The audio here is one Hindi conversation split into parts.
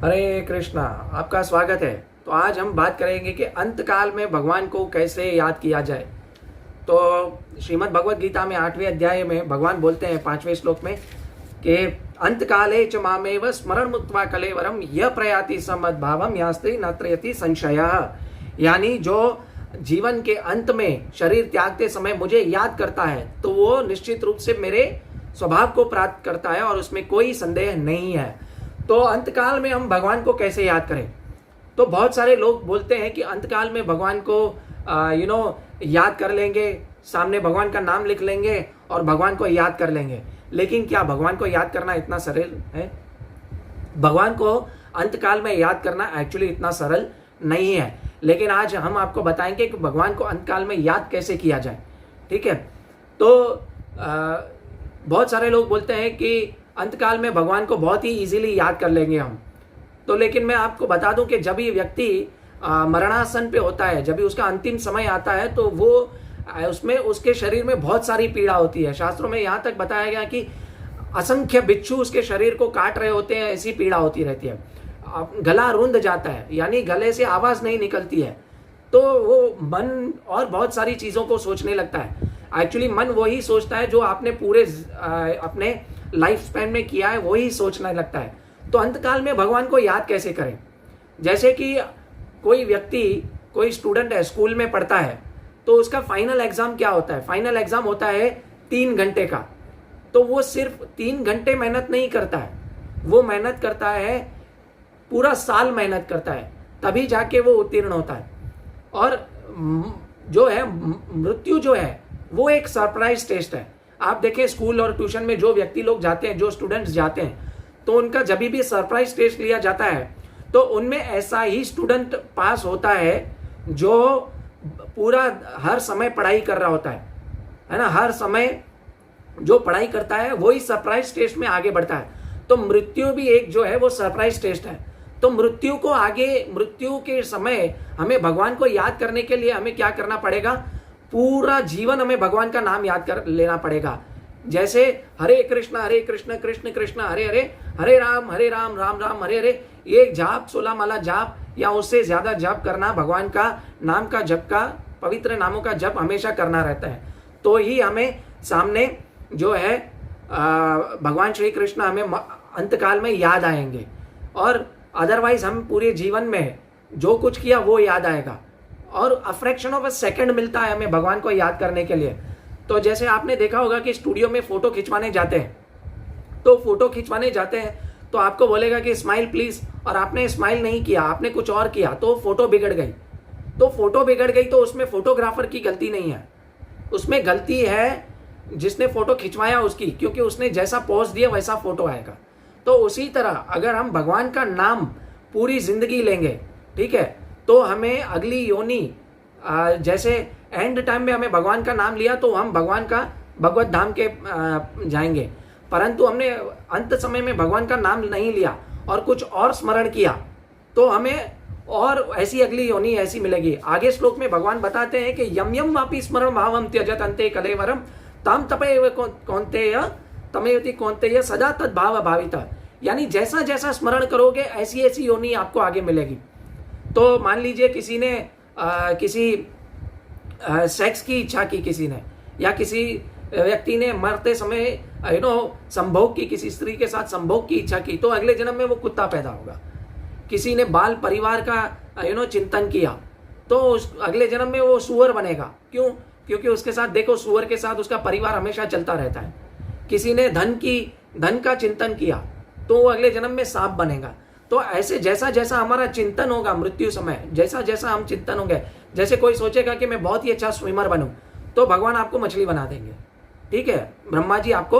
हरे कृष्णा। आपका स्वागत है। तो आज हम बात करेंगे कि अंतकाल में भगवान को कैसे याद किया जाए। तो श्रीमद् भगवद गीता में 8वें अध्याय में भगवान बोलते हैं 5वें श्लोक में कि अंतकाले च मामेव स्मरण मुक्त्वा कलेवरम यह प्रयाति समद्भावम यास्ति न त्रयति संशयः। यानी जो जीवन के अंत में शरीर त्यागते समय मुझे याद करता है तो वो निश्चित रूप से मेरे स्वभाव को प्राप्त करता है और उसमें कोई संदेह नहीं है। तो अंतकाल में हम भगवान को कैसे याद करें। तो बहुत सारे लोग बोलते हैं कि अंतकाल में भगवान को याद कर लेंगे, सामने भगवान का नाम लिख लेंगे और भगवान को याद कर लेंगे। लेकिन क्या भगवान को याद करना इतना सरल है? भगवान को अंतकाल में याद करना एक्चुअली इतना सरल नहीं है। लेकिन आज हम आपको बताएंगे कि भगवान को अंतकाल में याद कैसे किया जाए। ठीक है। तो बहुत सारे लोग बोलते हैं कि अंतकाल में भगवान को बहुत ही इजीली याद कर लेंगे हम। तो लेकिन मैं आपको बता दूं कि जब ये व्यक्ति मरणासन पे होता है, जब भी उसका अंतिम समय आता है, तो वो उसमें उसके शरीर में बहुत सारी पीड़ा होती है। शास्त्रों में यहाँ तक बताया गया कि असंख्य बिच्छू उसके शरीर को काट रहे होते हैं, ऐसी पीड़ा होती रहती है। गला रुंध जाता है, यानी गले से आवाज नहीं निकलती है। तो वो मन और बहुत सारी चीजों को सोचने लगता है। एक्चुअली मन वही सोचता है जो आपने पूरे अपने लाइफ स्पैन में किया है, वही सोचने लगता है। तो अंतकाल में भगवान को याद कैसे करें? जैसे कि कोई व्यक्ति, कोई स्टूडेंट है, स्कूल में पढ़ता है, तो उसका फाइनल एग्जाम क्या होता है? फाइनल एग्जाम होता है 3 घंटे का। तो वो सिर्फ 3 घंटे मेहनत नहीं करता है, वो मेहनत करता है, पूरा साल मेहनत करता है, तभी जाके वो उत्तीर्ण होता है। और जो है मृत्यु जो है वो एक सरप्राइज टेस्ट है। आप देखें स्कूल और ट्यूशन में जो व्यक्ति लोग जाते हैं, जो स्टूडेंट्स जाते हैं, तो उनका जब भी सरप्राइज टेस्ट लिया जाता है तो उनमें ऐसा ही स्टूडेंट पास होता है जो पूरा हर समय पढ़ाई कर रहा होता है ना। हर समय जो पढ़ाई करता है वही सरप्राइज टेस्ट में आगे बढ़ता है। तो मृत्यु भी एक जो है वो सरप्राइज टेस्ट है। तो मृत्यु को आगे, मृत्यु के समय हमें भगवान को याद करने के लिए हमें क्या करना पड़ेगा? पूरा जीवन हमें भगवान का नाम याद कर लेना पड़ेगा। जैसे हरे कृष्ण कृष्ण कृष्ण हरे हरे, हरे राम राम राम हरे हरे, ये जाप 16 माला जाप या उससे ज्यादा जाप करना, भगवान का नाम का जप का, पवित्र नामों का जप हमेशा करना रहता है। तो ही हमें सामने जो है भगवान श्री कृष्ण हमें अंतकाल में याद आएंगे। और अदरवाइज हम पूरे जीवन में जो कुछ किया वो याद आएगा। और a fraction of a second मिलता है हमें भगवान को याद करने के लिए। तो जैसे आपने देखा होगा कि स्टूडियो में फोटो खिंचवाने जाते हैं, तो फोटो खिंचवाने जाते हैं तो आपको बोलेगा कि स्माइल प्लीज, और आपने स्माइल नहीं किया, आपने कुछ और किया, तो फोटो बिगड़ गई। तो फोटो बिगड़ गई तो उसमें फोटोग्राफर की गलती नहीं है, उसमें गलती है जिसने फोटो खिंचवाया उसकी, क्योंकि उसने जैसा पोज दिया वैसा फोटो आएगा। तो उसी तरह अगर हम भगवान का नाम पूरी जिंदगी लेंगे, ठीक है, तो हमें अगली योनि, जैसे एंड टाइम में हमें भगवान का नाम लिया तो हम भगवान का भगवत धाम के जाएंगे। परंतु हमने अंत समय में भगवान का नाम नहीं लिया और कुछ और स्मरण किया तो हमें और ऐसी अगली योनि ऐसी मिलेगी। आगे श्लोक में भगवान बताते हैं कि यम यम वापि स्मरण भावम त्यजत अंते कलेवरम ताम तपैव कौन्तेय तमेति कौन्तेय सदा तद भाव भाविता। यानी जैसा जैसा स्मरण करोगे ऐसी ऐसी योनि आपको आगे मिलेगी। तो मान लीजिए किसी ने किसी सेक्स की इच्छा की, किसी ने, या किसी व्यक्ति ने मरते समय संभोग की, किसी स्त्री के साथ संभोग की इच्छा की, तो अगले जन्म में वो कुत्ता पैदा होगा। किसी ने बाल परिवार का चिंतन किया तो अगले जन्म में वो सुअर बनेगा। क्यों? क्योंकि उसके साथ देखो, सुअर के साथ उसका परिवार हमेशा चलता रहता है। किसी ने धन का चिंतन किया तो वो अगले जन्म में सांप बनेगा। तो ऐसे जैसा जैसा हमारा चिंतन होगा मृत्यु समय, जैसा जैसा हम चिंतन होंगे, जैसे कोई सोचेगा कि मैं बहुत ही अच्छा स्विमर बनूं, तो भगवान आपको मछली बना देंगे। ठीक है, ब्रह्मा जी आपको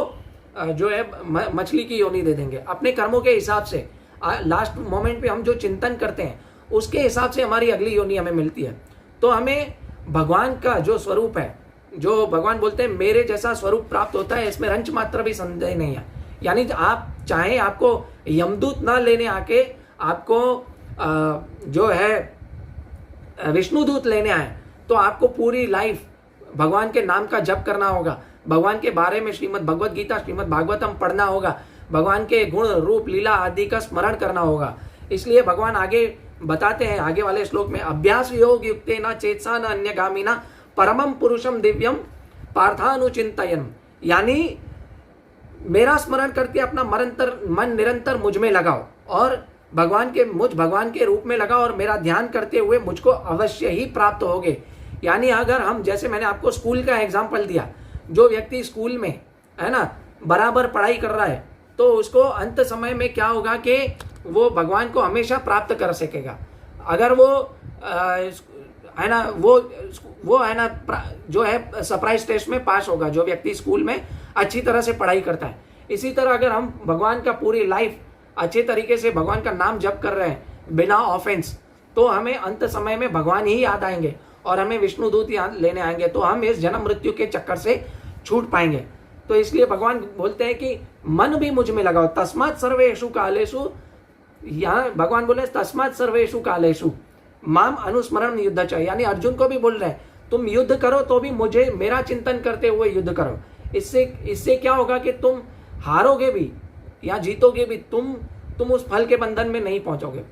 जो है मछली की योनि दे देंगे। अपने कर्मों के हिसाब से लास्ट मोमेंट पे हम जो चिंतन करते हैं उसके हिसाब से हमारी अगली योनि हमें मिलती है। तो हमें भगवान का जो स्वरूप है, जो भगवान बोलते हैं मेरे जैसा स्वरूप प्राप्त होता है, इसमें रंच मात्र भी संदेह नहीं है। यानी आप चाहे आपको यमदूत ना लेने आके आपको जो है विष्णुदूत लेने आए, तो आपको पूरी लाइफ भगवान के नाम का जप करना होगा, भगवान के बारे में श्रीमद् भगवद गीता, श्रीमद् भागवतम पढ़ना होगा, भगवान के गुण रूप लीला आदि का स्मरण करना होगा। इसलिए भगवान आगे बताते हैं, आगे वाले श्लोक में, अभ्यास योग युक्तेन चेतसा न अन्यगामिना परमम पुरुषम दिव्यम पार्थानुचिंतयन्, यानी मेरा स्मरण करके अपना मन निरंतर मुझ में लगाओ और भगवान के रूप में लगाओ और मेरा ध्यान करते हुए मुझको अवश्य ही प्राप्त होगे। यानी अगर हम, जैसे मैंने आपको स्कूल का एग्जाम्पल दिया, जो व्यक्ति स्कूल में है ना बराबर पढ़ाई कर रहा है तो उसको अंत समय में क्या होगा कि वो भगवान को हमेशा प्राप्त कर सकेगा। अगर वो है ना वो है ना जो है सरप्राइज टेस्ट में पास होगा, जो व्यक्ति स्कूल में अच्छी तरह से पढ़ाई करता है। इसी तरह अगर हम भगवान का पूरी लाइफ अच्छे तरीके से भगवान का नाम जप कर रहे हैं बिना ऑफेंस, तो हमें अंत समय में भगवान ही याद आएंगे और हमें विष्णु दूत याद लेने आएंगे, तो हम इस जन्म मृत्यु के चक्कर से छूट पाएंगे। तो इसलिए भगवान बोलते हैं कि मन भी मुझ में लगाओ, तस्मात् सर्वेषु कालेषु, यहाँ भगवान बोले तस्मात् सर्वेषु कालेषु माम अनुस्मरण युद्ध च, यानी अर्जुन को भी बोल रहे हैं तुम युद्ध करो तो भी मुझे मेरा चिंतन करते हुए युद्ध करो। इससे क्या होगा कि तुम हारोगे भी या जीतोगे भी, तुम उस फल के बंधन में नहीं पहुंचोगे।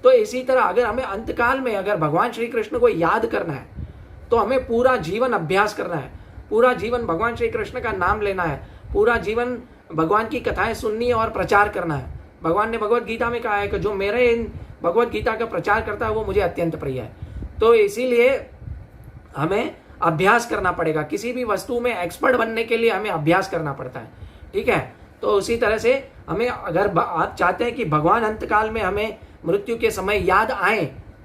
तो इसी तरह अगर हमें अंतकाल में अगर भगवान श्री कृष्ण को याद करना है तो हमें पूरा जीवन अभ्यास करना है, पूरा जीवन भगवान श्री कृष्ण का नाम लेना है, पूरा जीवन भगवान की कथाएं सुननी है और प्रचार करना है। भगवान ने भगवत गीता में कहा है कि जो मेरे इन भगवत गीता का प्रचार करता है वो मुझे अत्यंत प्रिय है। तो इसीलिए हमें अभ्यास करना पड़ेगा, किसी भी वस्तु में एक्सपर्ट बनने के लिए हमें अभ्यास करना पड़ता है, ठीक है। तो उसी तरह से हमें, अगर आप चाहते हैं कि भगवान अंतकाल में हमें मृत्यु के समय याद आए,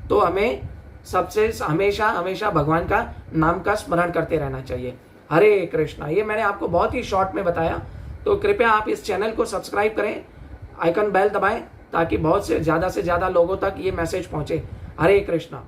तो हमें सबसे हमेशा हमेशा भगवान का नाम का स्मरण करते रहना चाहिए। हरे कृष्णा। ये मैंने आपको बहुत ही शॉर्ट में बताया, तो कृपया आप इस चैनल को सब्सक्राइब करें, आइकन बेल दबाएं ताकि बहुत से ज़्यादा लोगों तक ये मैसेज पहुंचे। हरे कृष्णा।